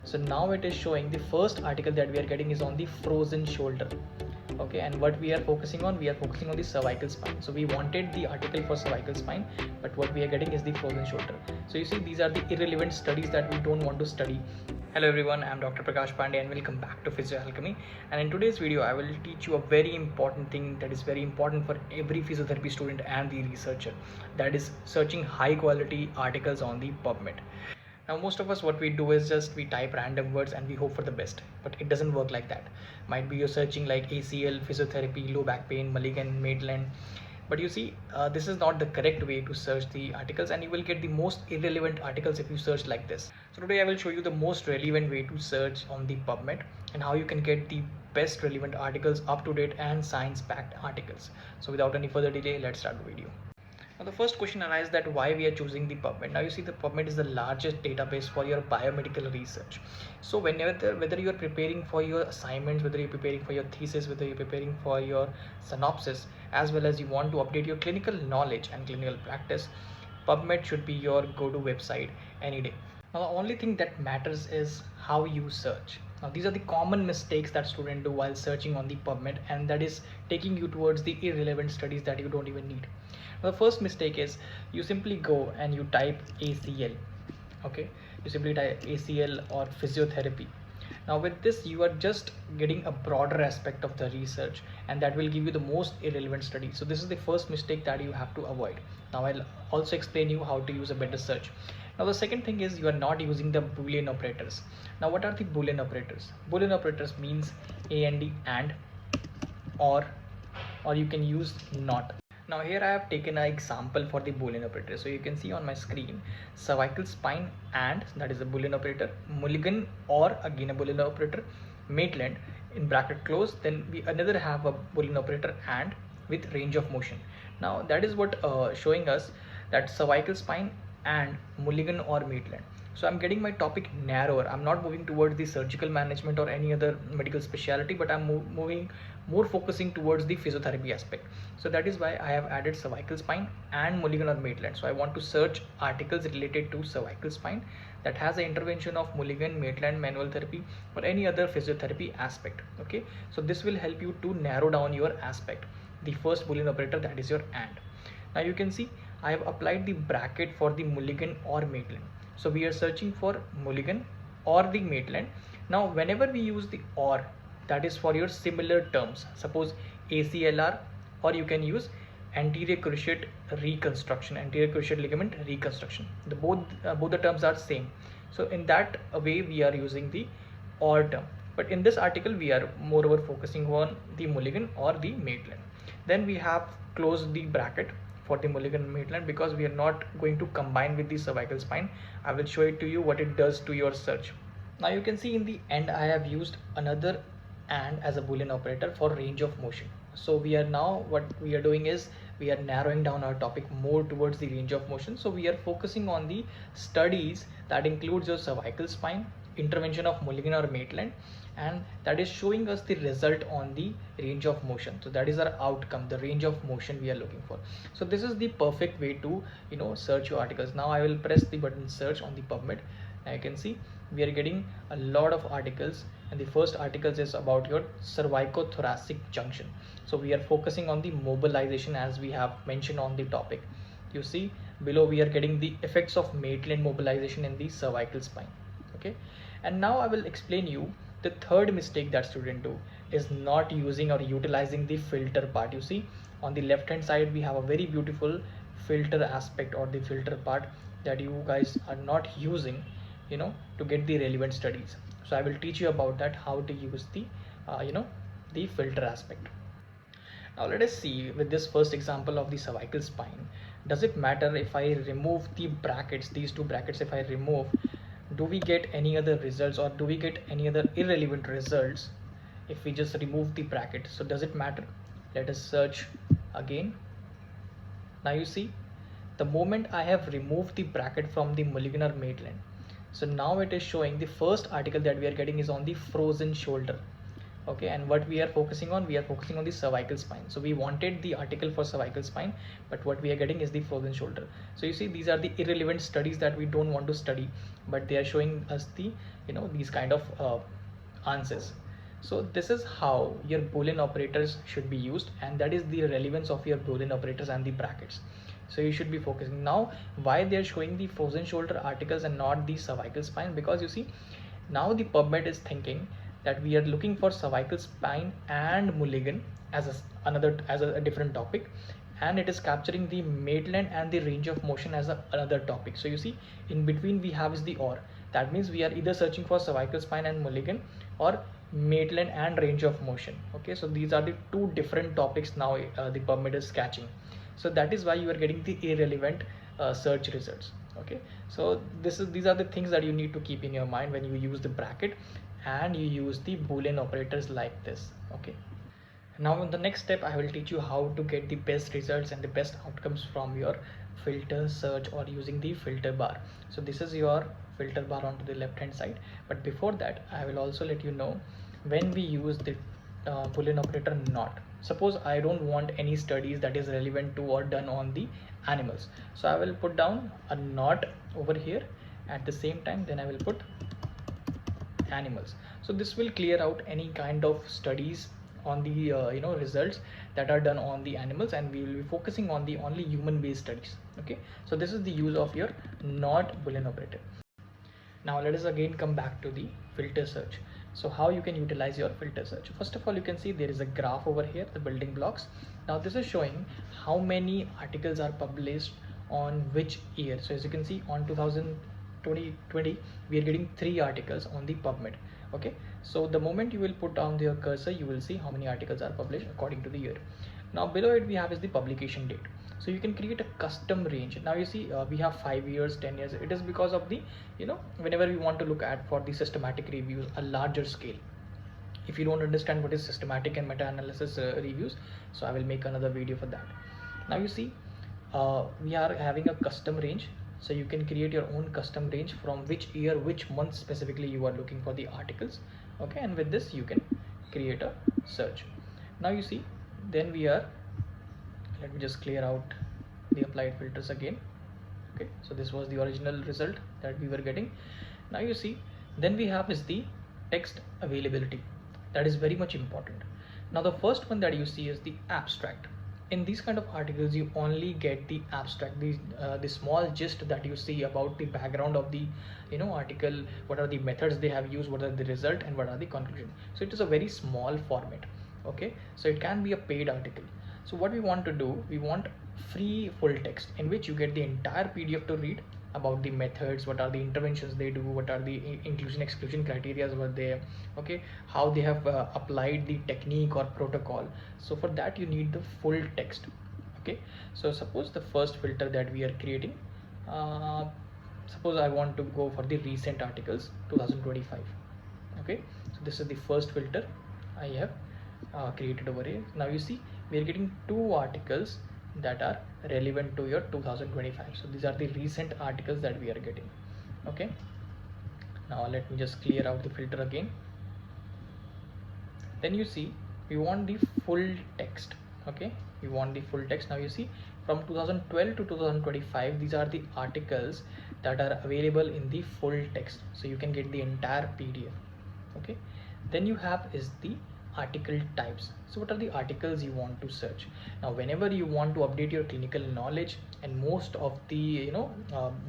So now it is showing the first article that we are getting is on the frozen shoulder. Okay, and what we are focusing on, the cervical spine. So we wanted the article for cervical spine, but what we are getting is the frozen shoulder. So you see, these are the irrelevant studies that we don't want to study. Hello everyone, I'm Dr. Prakash Pandey and welcome back to Physiotherapy. And in today's video I will teach you a very important thing that is very important for every physiotherapy student and the researcher, that is searching high quality articles on the PubMed. Now most of us, what we do is just we type random words and we hope for the best, but it doesn't work like that. Might be you're searching like ACL, physiotherapy, low back pain, Mulligan, Maitland, but you see, this is not the correct way to search the articles, and you will get the most irrelevant articles if you search like this. So today I will show you the most relevant way to search on the PubMed and how you can get the best relevant articles, up to date and science backed articles. So without any further delay, let's start the video. Now the first question arises that why we are choosing the PubMed. Now you see, the PubMed is the largest database for your biomedical research. So whether you are preparing for your assignments, whether you're preparing for your thesis, whether you're preparing for your synopsis, as well as you want to update your clinical knowledge and clinical practice, PubMed should be your go-to website any day. Now the only thing that matters is how you search. Now these are the common mistakes that students do while searching on the PubMed, and that is taking you towards the irrelevant studies that you don't even need. Now the first mistake is you simply go and you type ACL. Okay, you simply type ACL or physiotherapy. Now with this you are just getting a broader aspect of the research, and that will give you the most irrelevant studies. So this is the first mistake that you have to avoid. Now I'll also explain you how to use a better search. Now the second thing is you are not using the Boolean operators. Now what are the Boolean operators? Boolean operators means and or you can use not. Now here I have taken an example for the Boolean operator. So you can see on my screen, cervical spine and, that is a Boolean operator, Mulligan or again a Boolean operator, Maitland in bracket close, then we another have a Boolean operator and with range of motion. Now that is what showing us that cervical spine and Mulligan or Maitland. So I'm getting my topic narrower. I'm not moving towards the surgical management or any other medical specialty, but I'm moving more focusing towards the physiotherapy aspect. So that is why I have added cervical spine and Mulligan or Maitland. So I want to search articles related to cervical spine that has an intervention of Mulligan, Maitland, manual therapy or any other physiotherapy aspect. Okay, so this will help you to narrow down your aspect. The first Boolean operator, that is your and. Now you can see I have applied the bracket for the Mulligan or Maitland. So we are searching for Mulligan or the Maitland. Now whenever we use the or, that is for your similar terms, suppose ACLR, or you can use anterior cruciate reconstruction, anterior cruciate ligament reconstruction. The both the terms are same. So in that way we are using the or term. But in this article we are moreover focusing on the Mulligan or the Maitland. Then we have closed the bracket for the Mulligan and Maitland because we are not going to combine with the cervical spine. I will show it to you what it does to your search. Now you can see in the end I have used another and as a Boolean operator for range of motion. So we are now, what we are doing is we are narrowing down our topic more towards the range of motion. So we are focusing on the studies that includes your cervical spine, intervention of Mulligan or Maitland, and that is showing us the result on the range of motion. So that is our outcome, the range of motion we are looking for. So this is the perfect way to search your articles. Now I will press the button search on the PubMed. Now you can see we are getting a lot of articles, and the first articles is about your cervicothoracic junction. So we are focusing on the mobilization as we have mentioned on the topic. You see below we are getting the effects of Maitland mobilization in the cervical spine. Okay, and now I will explain you the third mistake that students do is not using or utilizing the filter part. You see on the left hand side we have a very beautiful filter aspect or the filter part that you guys are not using to get the relevant studies. So I will teach you about that, how to use the the filter aspect. Now let us see with this first example of the cervical spine. Does it matter if I remove the brackets, these two brackets? If I remove, do we get any other results, or do we get any other irrelevant results if we just remove the bracket? So does it matter? Let us search again. Now you see the moment I have removed the bracket from the Mulligan or Maitland, so now it is showing the first article that we are getting is on the frozen shoulder. Okay, and what we are focusing on, the cervical spine. So we wanted the article for cervical spine, but what we are getting is the frozen shoulder. So you see these are the irrelevant studies that we don't want to study, but they are showing us the these kind of answers. So this is how your Boolean operators should be used, and that is the relevance of your Boolean operators and the brackets. So you should be focusing. Now why they are showing the frozen shoulder articles and not the cervical spine? Because you see, now the PubMed is thinking that we are looking for cervical spine and Mulligan as a different topic, and it is capturing the Maitland and the range of motion as another topic. So you see, in between we have is the or. That means we are either searching for cervical spine and Mulligan or Maitland and range of motion. Okay, so these are the two different topics now the PubMed is catching. So that is why you are getting the irrelevant search results. Okay, so these are the things that you need to keep in your mind when you use the bracket and you use the Boolean operators like this. Okay, now in the next step I will teach you how to get the best results and the best outcomes from your filter search or using the filter bar. So this is your filter bar onto the left hand side, but before that I will also let you know when we use the Boolean operator not. Suppose I don't want any studies that is relevant to or done on the animals, so I will put down a not over here. At the same time, then I will put animals. So this will clear out any kind of studies on the results that are done on the animals, and we will be focusing on the only human based studies. Okay, so this is the use of your not Boolean operator. Now let us again come back to the filter search. So how you can utilize your filter search? First of all, you can see there is a graph over here, the building blocks. Now this is showing how many articles are published on which year. So as you can see, on 2020 we are getting 3 articles on the PubMed. Okay, so the moment you will put down your cursor, you will see how many articles are published according to the year. Now below it we have is the publication date. So you can create a custom range. Now you see we have 5 years, 10 years. It is because of the whenever we want to look at for the systematic reviews a larger scale. If you don't understand what is systematic and meta-analysis reviews, so I will make another video for that. Now you see we are having a custom range, so you can create your own custom range from which year, which month specifically you are looking for the articles. Okay, and with this you can create a search. Now you see, then we are, let me just clear out the applied filters again. Okay, so this was the original result that we were getting. Now you see, then we have is the text availability. That is very much important. Now the first one that you see is the abstract. In these kind of articles you only get the abstract, the small gist that you see about the background of the article, what are the methods they have used, what are the result, and what are the conclusion. So it is a very small format. Okay, so it can be a paid article. So what we want to do, we want free full text in which you get the entire PDF to read about the methods, what are the interventions they do, what are the inclusion exclusion criteria over there. Okay, how they have applied the technique or protocol. So for that you need the full text. Okay, so suppose the first filter that we are creating, suppose I want to go for the recent articles 2025. Okay, so this is the first filter I have created over here. Now you see we are getting 2 articles that are relevant to your 2025. So these are the recent articles that we are getting. Okay, now let me just clear out the filter again. Then you see we want the full text. Okay, we want the full text. Now you see from 2012 to 2025 these are the articles that are available in the full text, so you can get the entire PDF. Okay, then you have is the article types. So what are the articles you want to search? Now whenever you want to update your clinical knowledge, and most of the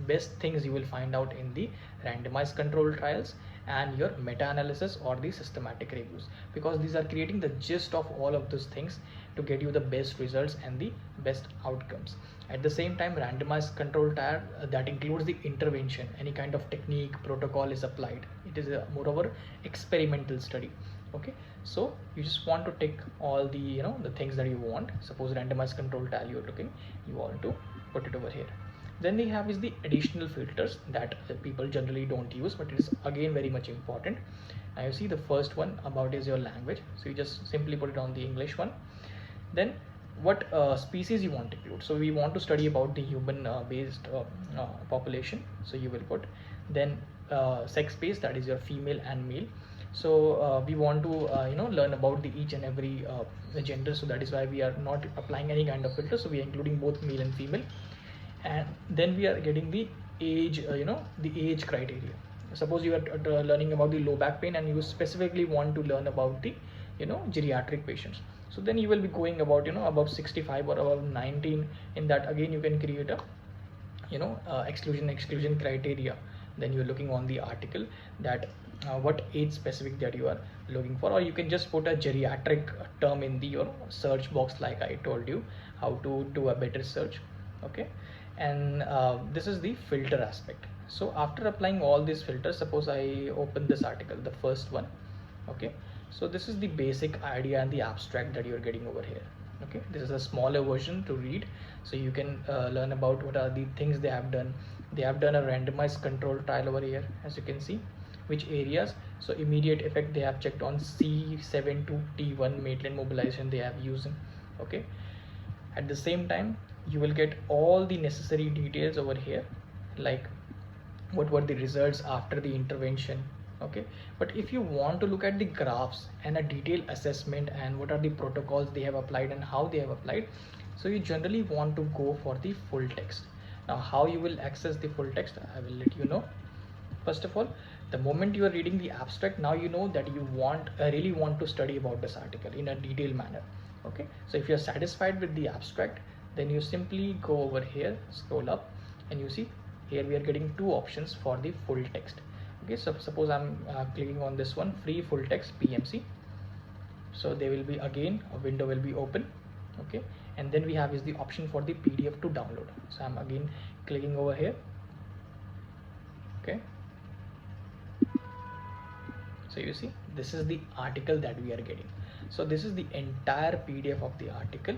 best things you will find out in the randomized control trials and your meta-analysis or the systematic reviews, because these are creating the gist of all of those things to get you the best results and the best outcomes. At the same time, randomized control trial that includes the intervention, any kind of technique, protocol is applied. It is a moreover experimental study. Okay, so you just want to take all the the things that you want. Suppose randomized control trial you're looking, you want to put it over here. Then we have is the additional filters that people generally don't use, but it is again very much important. Now you see the first one about is your language, so you just simply put it on the English one. Then what species you want to include, so we want to study about the human based population, so you will put. Then sex based, that is your female and male. So we want to learn about the each and every gender, so that is why we are not applying any kind of filter, so we are including both male and female. And then we are getting the age, the age criteria. suppose you are learning about the low back pain and you specifically want to learn about the geriatric patients, so then you will be going about above 65 or above 19. In that again you can create a exclusion criteria. Then you're looking on the article that what age specific that you are looking for, or you can just put a geriatric term in the your search box, like I told you how to do a better search. Okay, and this is the filter aspect. So after applying all these filters, suppose I open this article, the first one. Okay, so this is the basic idea and the abstract that you're getting over here. Okay, this is a smaller version to read, so you can learn about what are the things they have done. They have done a randomized control trial over here, as you can see, which areas. So immediate effect, they have checked on C7 to T1 Maitland mobilization they have using. Okay, at the same time you will get all the necessary details over here, like what were the results after the intervention. Okay, but if you want to look at the graphs and a detailed assessment and what are the protocols they have applied and how they have applied, so you generally want to go for the full text. Now how you will access the full text, I will let you know. First of all, the moment you are reading the abstract, now you know that you really want to study about this article in a detailed manner. Okay, so if you are satisfied with the abstract, then you simply go over here, scroll up, and you see here we are getting two options for the full text. Okay, so suppose I'm clicking on this one, free full text PMC. So there will be again a window will be open. Okay, and then we have is the option for the PDF to download. So I'm again clicking over here. Okay, so you see this is the article that we are getting. So this is the entire PDF of the article.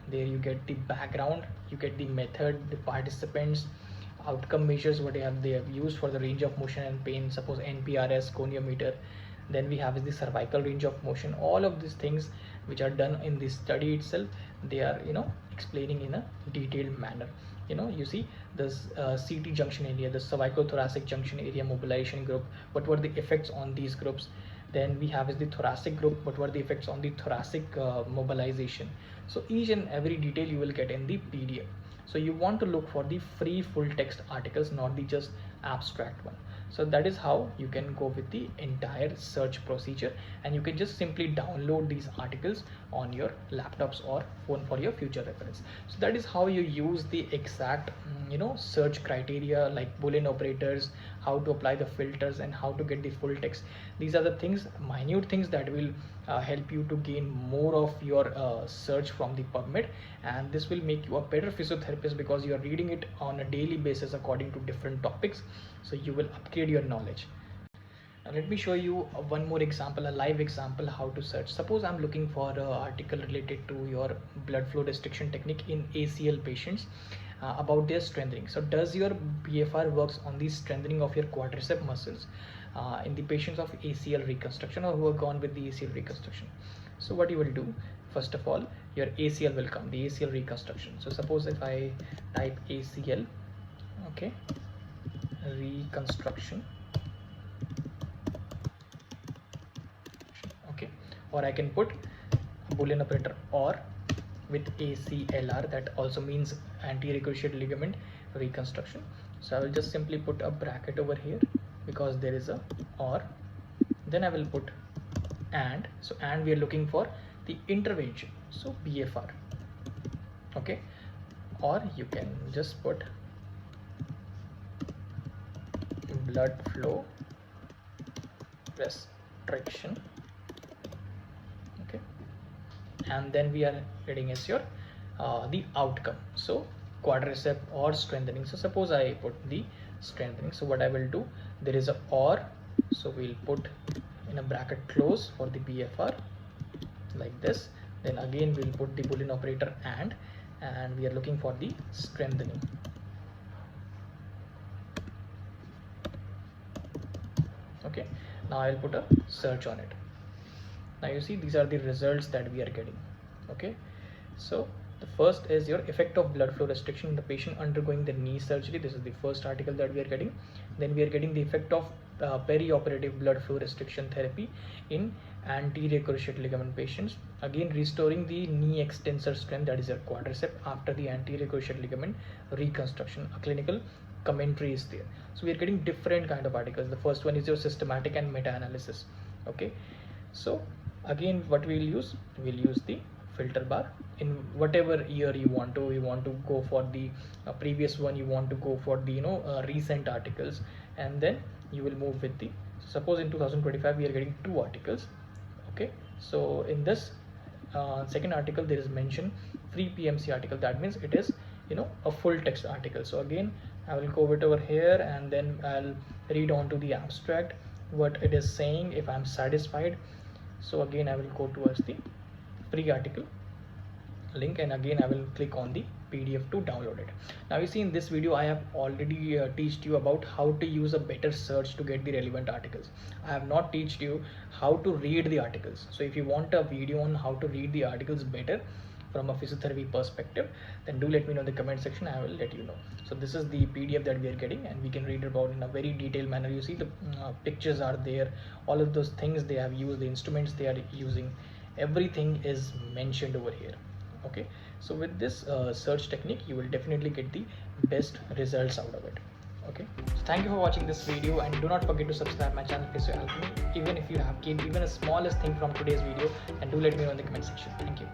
There you get the background, you get the method, the participants, outcome measures, what they have used for the range of motion and pain, suppose NPRS, goniometer. Then we have is the cervical range of motion. All of these things which are done in this study itself, they are explaining in a detailed manner. You see this CT junction area, the cervicothoracic junction area mobilization group, what were the effects on these groups. Then we have is the thoracic group, what were the effects on the thoracic mobilization. So each and every detail you will get in the PDF. So you want to look for the free full text articles, not the just abstract one. So that is how you can go with the entire search procedure, and you can just simply download these articles on your laptops or phone for your future reference. So that is how you use the exact search criteria, like Boolean operators, how to apply the filters, and how to get the full text. These are the things, minute things, that will help you to gain more of your search from the PubMed, and this will make you a better physiotherapist because you are reading it on a daily basis according to different topics. So you will upgrade your knowledge. Now let me show you one more example, a live example how to search. Suppose I'm looking for an article related to your blood flow restriction technique in ACL patients, about their strengthening. So does your BFR works on the strengthening of your quadricep muscles in the patients of ACL reconstruction or who have gone with the ACL reconstruction. So what you will do, first of all, your ACL will come, the ACL reconstruction. So suppose if I type ACL, okay, reconstruction, okay, or I can put Boolean operator or with ACLR, that also means anterior cruciate ligament reconstruction. So I will just simply put a bracket over here because there is a or, then I will put and. So and we are looking for the intervention, so BFR, okay, or you can just put blood flow restriction, okay, and then we are getting is your the outcome, so quadricep or strengthening. So suppose I put the strengthening, so what I will do, there is a or, so we'll put in a bracket close for the BFR like this, then again we'll put the Boolean operator and we are looking for the strengthening. Okay, now I'll put a search on it. Now you see these are the results that we are getting. Okay, so the first is your effect of blood flow restriction in the patient undergoing the knee surgery. This is the first article that we are getting. Then we are getting the effect of perioperative blood flow restriction therapy in anterior cruciate ligament patients. Again, restoring the knee extensor strength, that is your quadricep, after the anterior cruciate ligament reconstruction. A clinical commentary is there. So we are getting different kind of articles. The first one is your systematic and meta-analysis. Okay, so again what we'll use the filter bar in whatever year you want to go for the previous one, you want to go for the recent articles, and then you will move with the, suppose in 2025 we are getting 2 articles. Okay, so in this second article there is mentioned free PMC article. That means it is a full text article. So again I will go over here and then I'll read on to the abstract what it is saying if I'm satisfied. So again I will go towards the free article link, and again I will click on the PDF to download it. Now you see in this video I have already taught you about how to use a better search to get the relevant articles. I have not taught you how to read the articles. So if you want a video on how to read the articles better from a physiotherapy perspective, then do let me know in the comment section. I will let you know. So this is the PDF that we are getting, and we can read about in a very detailed manner. You see the pictures are there, all of those things they have used, the instruments they are using, everything is mentioned over here. Okay, so with this search technique you will definitely get the best results out of it. Okay, so thank you for watching this video, and do not forget to subscribe my channel Physiotherapy. Even if you have gained even a smallest thing from today's video, and do let me know in the comment section. Thank you.